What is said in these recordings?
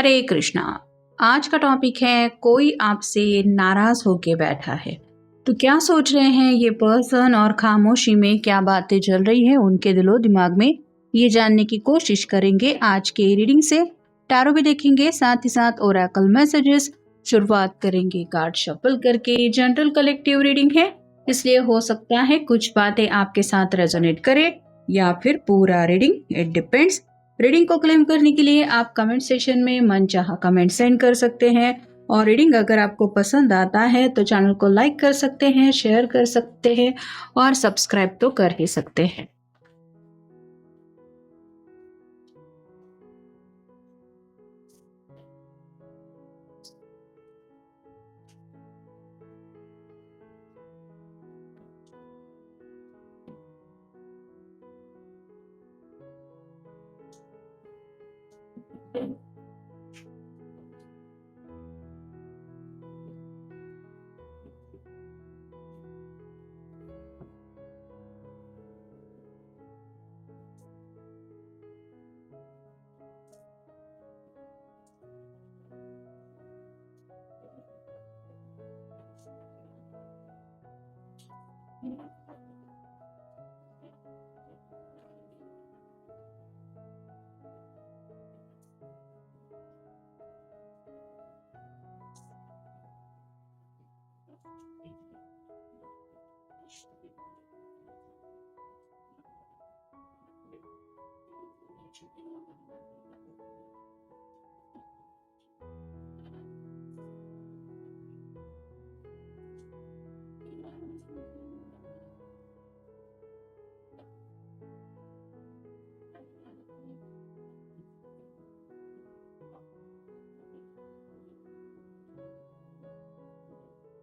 हरे कृष्णा। आज का टॉपिक है कोई आपसे नाराज होके बैठा है तो क्या सोच रहे हैं ये पर्सन और खामोशी में क्या बातें चल रही है उनके दिलो दिमाग में, ये जानने की कोशिश करेंगे आज के रीडिंग से। टैरो भी देखेंगे, साथ ही साथ ओरेकल मैसेजेस। शुरुआत करेंगे कार्ड शफल करके। जनरल कलेक्टिव रीडिंग है, इसलिए हो सकता है कुछ बातें आपके साथ रेजोनेट करे या फिर पूरा रीडिंग, इट डिपेंड्स। रीडिंग को क्लेम करने के लिए आप कमेंट सेक्शन में मनचाहा कमेंट सेंड कर सकते हैं। और रीडिंग अगर आपको पसंद आता है तो चैनल को लाइक कर सकते हैं, शेयर कर सकते हैं और सब्सक्राइब तो कर ही सकते हैं।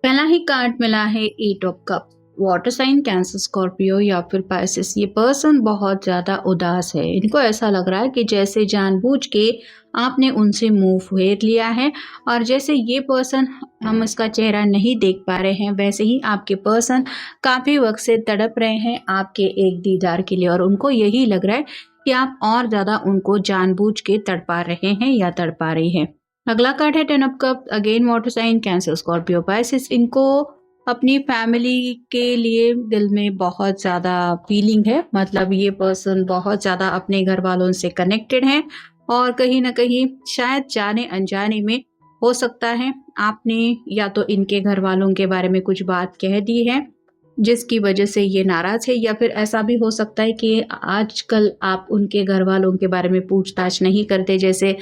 पहला ही कार्ड मिला है eight of cups. Water sign Cancer, Scorpio या फिर पाइसेस। ये पर्सन बहुत ज्यादा उदास है। इनको ऐसा लग रहा है कि जैसे जानबूझ के आपने उनसे मुंह फेर लिया है और जैसे ये पर्सन हम इसका चेहरा नहीं देख पा रहे हैं, वैसे ही आपके पर्सन काफी वक्त से तड़प रहे हैं आपके एक दीदार के लिए। और उनको यही लग रहा है कि आप और ज्यादा उनको जानबूझ के तड़पा रहे हैं या तड़पा रही हैं। अगला कार्ड है ten of cups. Again water sign Cancer, Scorpio, Pisces. इनको अपनी फैमिली के लिए दिल में बहुत ज़्यादा फीलिंग है। मतलब ये पर्सन बहुत ज़्यादा अपने घर वालों से कनेक्टेड है और कहीं ना कहीं शायद जाने अनजाने में हो सकता है आपने या तो इनके घर वालों के बारे में कुछ बात कह दी है जिसकी वजह से ये नाराज है, या फिर ऐसा भी हो सकता है कि आजकल आप उनके घर वालों के बारे में पूछताछ नहीं करते, जैसे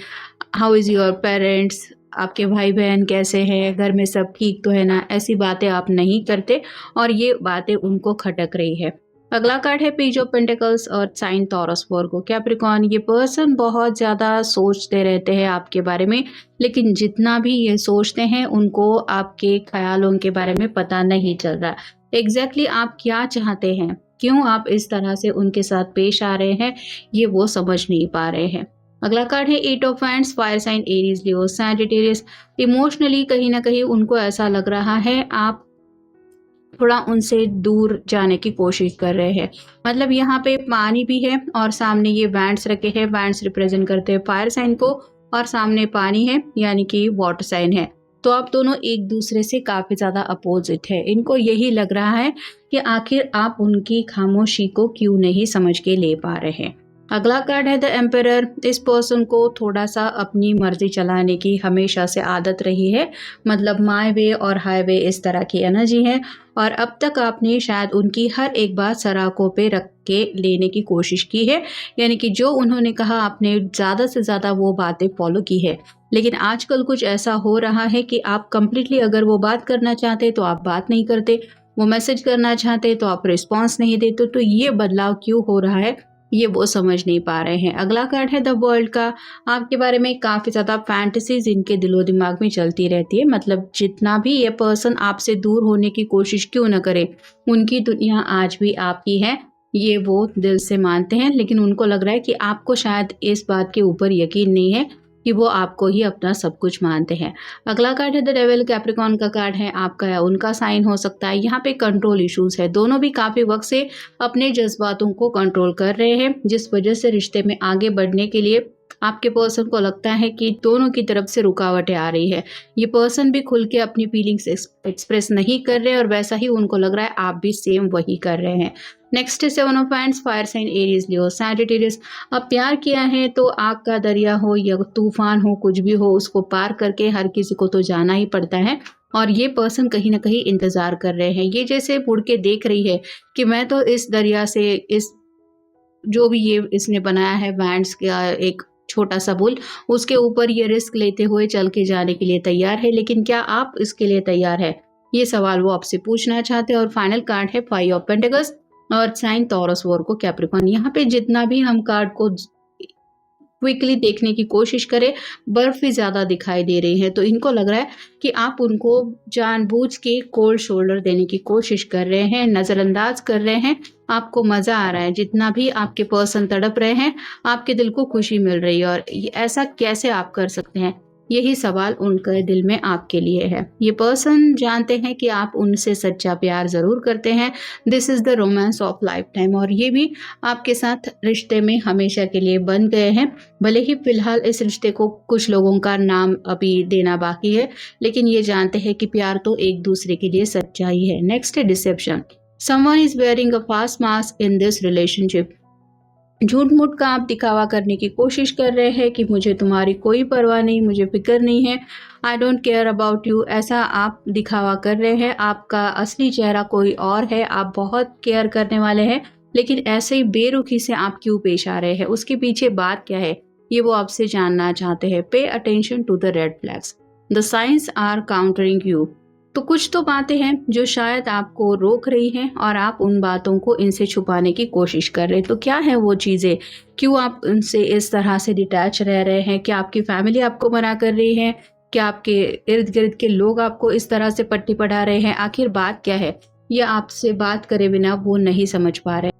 हाउ इज़ योर पेरेंट्स, आपके भाई बहन कैसे हैं, घर में सब ठीक तो है ना, ऐसी बातें आप नहीं करते और ये बातें उनको खटक रही है। अगला कार्ड है पेज ऑफ पेंटिकल्स और साइन टॉरस वर्गो कैप्रिकॉर्न। ये पर्सन बहुत ज़्यादा सोचते रहते हैं आपके बारे में, लेकिन जितना भी ये सोचते हैं उनको आपके ख्यालों के बारे में पता नहीं चल रहा एग्जैक्टली आप क्या चाहते हैं, क्यों आप इस तरह से उनके साथ पेश आ रहे हैं, ये वो समझ नहीं पा रहे हैं। अगला कार्ड है eight of wands, fire sign Aries, Leo, Sagittarius. Emotionally कहीं ना कहीं उनको ऐसा लग रहा है आप थोड़ा उनसे दूर जाने की कोशिश कर रहे हैं। मतलब यहाँ पे पानी भी है और सामने ये बैंड्स रखे हैं। बैंड्स रिप्रेजेंट करते हैं फायर साइन को और सामने पानी है यानी कि वाटर साइन है। तो आप दोनों एक दूसरे से काफी ज्यादा अपोजिट है। इनको यही लग रहा है कि आखिर आप उनकी खामोशी को क्यों नहीं समझ के ले पा रहे हैं। अगला कार्ड है द एम्परर। इस पर्सन को थोड़ा सा अपनी मर्जी चलाने की हमेशा से आदत रही है। मतलब माई वे और हाईवे इस तरह की एनर्जी है और अब तक आपने शायद उनकी हर एक बात सराखों पे रख के लेने की कोशिश की है। यानी कि जो उन्होंने कहा आपने ज़्यादा से ज़्यादा वो बातें फॉलो की है। लेकिन आजकल कुछ ऐसा हो रहा है कि आप कंप्लीटली अगर वो बात करना चाहते तो आप बात नहीं करते, वो मैसेज करना चाहते तो आप रिस्पॉन्स नहीं देते। तो ये बदलाव क्यों हो रहा है ये वो समझ नहीं पा रहे हैं। अगला कार्ड है द वर्ल्ड का। आपके बारे में काफ़ी ज़्यादा फैंटेसीज इनके दिलो दिमाग में चलती रहती है। मतलब जितना भी ये पर्सन आपसे दूर होने की कोशिश क्यों न करे, उनकी दुनिया आज भी आपकी है, ये वो दिल से मानते हैं। लेकिन उनको लग रहा है कि आपको शायद इस बात के ऊपर यकीन नहीं है कि वो आपको ही अपना सब कुछ मानते हैं। अगला कार्ड है द डेविल। कैप्रिकॉर्न का कार्ड है, आपका या उनका साइन हो सकता है। यहाँ पे कंट्रोल इश्यूज है। दोनों भी काफ़ी वक्त से अपने जज्बातों को कंट्रोल कर रहे हैं, जिस वजह से रिश्ते में आगे बढ़ने के लिए आपके पर्सन को लगता है कि दोनों की तरफ से रुकावटें आ रही है। ये पर्सन भी खुल के अपनी फीलिंग्स एक्सप्रेस नहीं कर रहे और वैसा ही उनको लग रहा है आप भी सेम वही कर रहे हैं। नेक्स्ट है seven of wands, fire sign Aries, Leo, Sagittarius. अब प्यार किया है तो आग का दरिया हो या तूफान हो, कुछ भी हो, उसको पार करके हर किसी को तो जाना ही पड़ता है और ये पर्सन कहीं ना कहीं इंतजार कर रहे हैं। ये जैसे मुड़ के देख रही है कि मैं तो इस दरिया से, इस जो भी ये इसने बनाया है बैंड्स का एक छोटा सा पुल, उसके ऊपर ये रिस्क लेते हुए चल के जाने के लिए तैयार है, लेकिन क्या आप इसके लिए तैयार है? ये सवाल वो आपसे पूछना चाहते हैं। और फाइनल कार्ड है फाइव ऑफ पेंटिकल्स और साइन टॉरस, वर्गो, कैप्रिकॉर्न। यहाँ पे जितना भी हम कार्ड को क्विकली देखने की कोशिश करें, बर्फ ही ज्यादा दिखाई दे रही है, तो इनको लग रहा है कि आप उनको जानबूझ के कोल्ड शोल्डर देने की कोशिश कर रहे हैं, नजरअंदाज कर रहे हैं। आपको मजा आ रहा है, जितना भी आपके पर्सन तड़प रहे हैं आपके दिल को खुशी मिल रही है, और ऐसा कैसे आप कर सकते हैं? यही सवाल उनके दिल में आपके लिए है। ये पर्सन जानते हैं कि आप उनसे सच्चा प्यार जरूर करते हैं। This is the romance of life time, और ये भी आपके साथ रिश्ते में हमेशा के लिए बन गए हैं। भले ही फिलहाल इस रिश्ते को कुछ लोगों का नाम अभी देना बाकी है, लेकिन ये जानते हैं कि प्यार तो एक दूसरे के लिए सच्चाई है। नेक्स्ट है deception. Someone is wearing a फास्ट मास्क इन दिस रिलेशनशिप। झूठ मूठ का आप दिखावा करने की कोशिश कर रहे हैं कि मुझे तुम्हारी कोई परवाह नहीं, मुझे फिक्र नहीं है, I don't care about you, ऐसा आप दिखावा कर रहे हैं। आपका असली चेहरा कोई और है, आप बहुत केयर करने वाले हैं, लेकिन ऐसे ही बेरुखी से आप क्यों पेश आ रहे हैं? उसके पीछे बात क्या है, ये वो आपसे जानना चाहते हैं। Pay attention to the red flags, the signs are countering you. तो कुछ तो बातें हैं जो शायद आपको रोक रही हैं और आप उन बातों को इनसे छुपाने की कोशिश कर रहे हैं। तो क्या है वो चीज़ें? क्यों आप उनसे इस तरह से डिटैच रह रहे हैं? क्या आपकी फैमिली आपको मना कर रही है? क्या आपके इर्द गिर्द के लोग आपको इस तरह से पट्टी पढ़ा रहे हैं? आखिर बात क्या है? या आपसे बात करे बिना वो नहीं समझ पा रहे?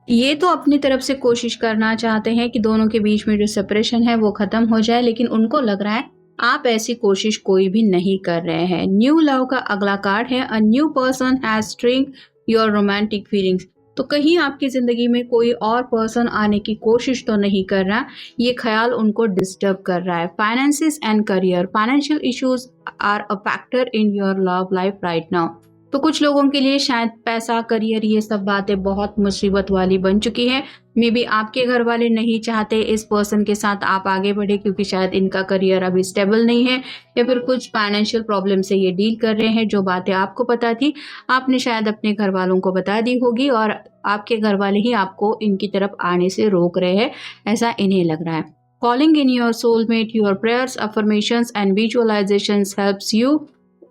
ये तो अपनी तरफ से कोशिश करना चाहते हैं कि दोनों के बीच में जो सेपरेशन है वो खत्म हो जाए, लेकिन उनको लग रहा है आप ऐसी कोशिश कोई भी नहीं कर रहे हैं। न्यू लव का अगला कार्ड है, a new person has string your romantic feelings. तो कहीं आपकी जिंदगी में कोई और पर्सन आने की कोशिश तो नहीं कर रहा, ये ख्याल उनको डिस्टर्ब कर रहा है। Finances and career, financial issues are a factor in your love life right now. तो कुछ लोगों के लिए शायद पैसा, करियर, ये सब बातें बहुत मुसीबत वाली बन चुकी है। मे बी आपके घर वाले नहीं चाहते इस पर्सन के साथ आप आगे बढ़े, क्योंकि शायद इनका करियर अभी स्टेबल नहीं है, या फिर कुछ फाइनेंशियल प्रॉब्लम से ये डील कर रहे हैं। जो बातें आपको पता थी आपने शायद अपने घर वालों को बता दी होगी, और आपके घर वाले ही आपको इनकी तरफ आने से रोक रहे हैं, ऐसा इन्हें लग रहा है। Calling in your soulmate, your prayers, affirmations and visualisations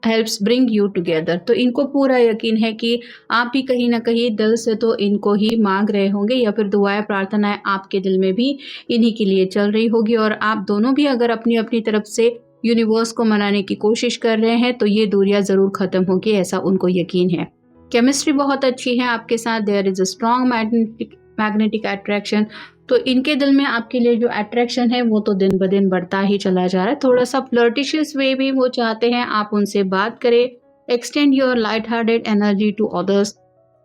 helps bring you together. तो इनको पूरा यकीन है कि आप भी कहीं ना कहीं दिल से तो इनको ही मांग रहे होंगे, या फिर दुआएं प्रार्थनाएं आपके दिल में भी इन्हीं के लिए चल रही होगी, और आप दोनों भी अगर अपनी अपनी तरफ से यूनिवर्स को मनाने की कोशिश कर रहे हैं तो ये दूरियां जरूर खत्म होगी, ऐसा उनको यकीन है। केमिस्ट्री बहुत अच्छी है आपके साथ, there is a strong magnetic attraction. तो इनके दिल में आपके लिए जो अट्रैक्शन है वो तो दिन ब दिन बढ़ता ही चला जा रहा है। थोड़ा सा फ्लर्टिशियस वे भी वो चाहते हैं आप उनसे बात करें। Extend your light hearted energy to others.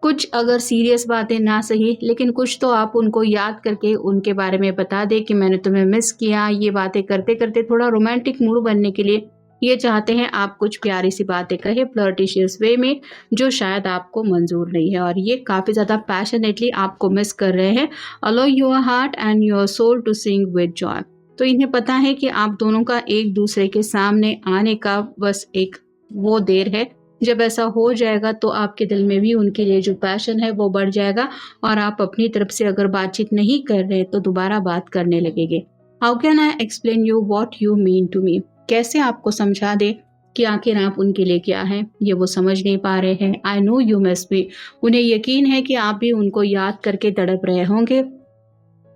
कुछ अगर सीरियस बातें ना सही, लेकिन कुछ तो आप उनको याद करके उनके बारे में बता दें कि मैंने तुम्हें मिस किया। ये बातें करते करते थोड़ा रोमांटिक मूड बनने के लिए ये चाहते हैं आप कुछ प्यारी सी बातें कहें फ्लर्टिशियस वे में, जो शायद आपको मंजूर नहीं है, और ये काफ़ी ज़्यादा पैशनेटली आपको मिस कर रहे हैं। Allow your heart and your soul to sing with joy. तो इन्हें पता है कि आप दोनों का एक दूसरे के सामने आने का बस एक वो देर है। जब ऐसा हो जाएगा तो आपके दिल में भी उनके लिए जो पैशन है वो बढ़ जाएगा, और आप अपनी तरफ से अगर बातचीत नहीं कर रहे तो दोबारा बात करने लगेंगे। How can I explain you what you mean to me. कैसे आपको समझा दे कि आखिर आप उनके लिए क्या हैं, ये वो समझ नहीं पा रहे हैं। आई नो यू मिस मी। उन्हें यकीन है कि आप भी उनको याद करके तड़प रहे होंगे।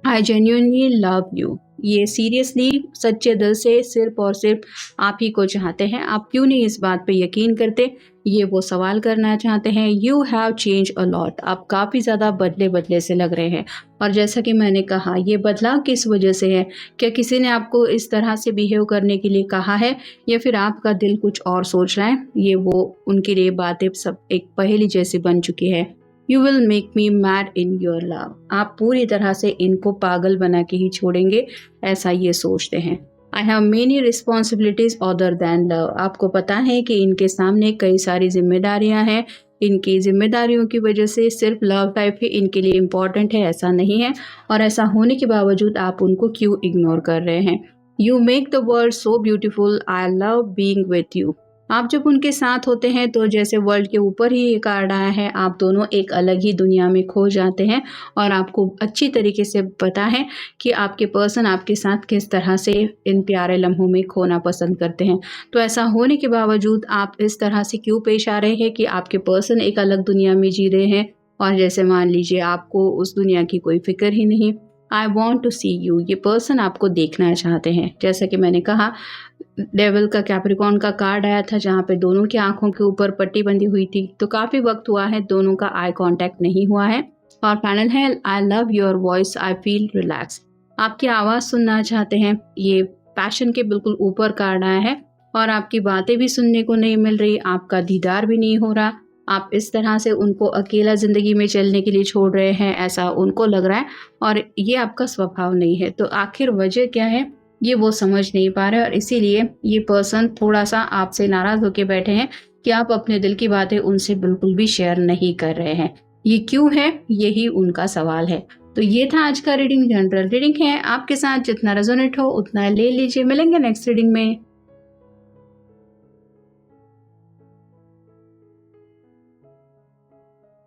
I genuinely love you. ये सीरियसली सच्चे दिल से सिर्फ और सिर्फ आप ही को चाहते हैं। आप क्यों नहीं इस बात पे यकीन करते, ये वो सवाल करना चाहते हैं। You have change a lot. आप काफ़ी ज़्यादा बदले बदले से लग रहे हैं, और जैसा कि मैंने कहा ये बदलाव किस वजह से है? क्या किसी ने आपको इस तरह से बिहेव करने के लिए कहा है, या फिर आपका दिल कुछ और सोच रहा है? ये वो उनके लिए बातें सब एक पहेली जैसी बन चुकी है। You will make me mad in your love. आप पूरी तरह से इनको पागल बना के ही छोड़ेंगे, ऐसा ये सोचते हैं। I have many responsibilities other than love. आपको पता है कि इनके सामने कई सारी जिम्मेदारियां हैं। इनकी जिम्मेदारियों की वजह से सिर्फ लव लाइफ ही इनके लिए इम्पॉर्टेंट है, ऐसा नहीं है। और ऐसा होने के बावजूद आप उनको क्यों इग्नोर कर रहे हैं। You make the world so beautiful, I love being with you. आप जब उनके साथ होते हैं तो जैसे वर्ल्ड के ऊपर ही ये कार्ड आया है, आप दोनों एक अलग ही दुनिया में खो जाते हैं। और आपको अच्छी तरीके से पता है कि आपके पर्सन आपके साथ किस तरह से इन प्यारे लम्हों में खोना पसंद करते हैं। तो ऐसा होने के बावजूद आप इस तरह से क्यों पेश आ रहे हैं कि आपके पर्सन एक अलग दुनिया में जी रहे हैं और जैसे मान लीजिए आपको उस दुनिया की कोई फिक्र ही नहीं। I want to see you, ये पर्सन आपको देखना चाहते हैं। जैसा कि मैंने कहा, डेविल का कैप्रिकॉर्न का कार्ड आया था जहाँ पे दोनों की आंखों के ऊपर पट्टी बंधी हुई थी। तो काफ़ी वक्त हुआ है, दोनों का आई कांटेक्ट नहीं हुआ है। और फाइनल है, I love your voice, I feel relax. आपकी आवाज़ सुनना चाहते हैं। ये पैशन के बिल्कुल ऊपर कार्ड आया है और आपकी बातें भी सुनने को नहीं मिल रही, आपका दीदार भी नहीं हो रहा। आप इस तरह से उनको अकेला ज़िंदगी में चलने के लिए छोड़ रहे हैं, ऐसा उनको लग रहा है। और ये आपका स्वभाव नहीं है। तो आखिर वजह क्या है, ये वो समझ नहीं पा रहे और इसीलिए ये पर्सन थोड़ा सा आपसे नाराज़ होके बैठे हैं कि आप अपने दिल की बातें उनसे बिल्कुल भी शेयर नहीं कर रहे हैं। ये क्यों है, यही उनका सवाल है। तो ये था आज का रीडिंग, जनरल रीडिंग है। आपके साथ जितना रेजोनेट हो उतना ले लीजिए। मिलेंगे नेक्स्ट रीडिंग में।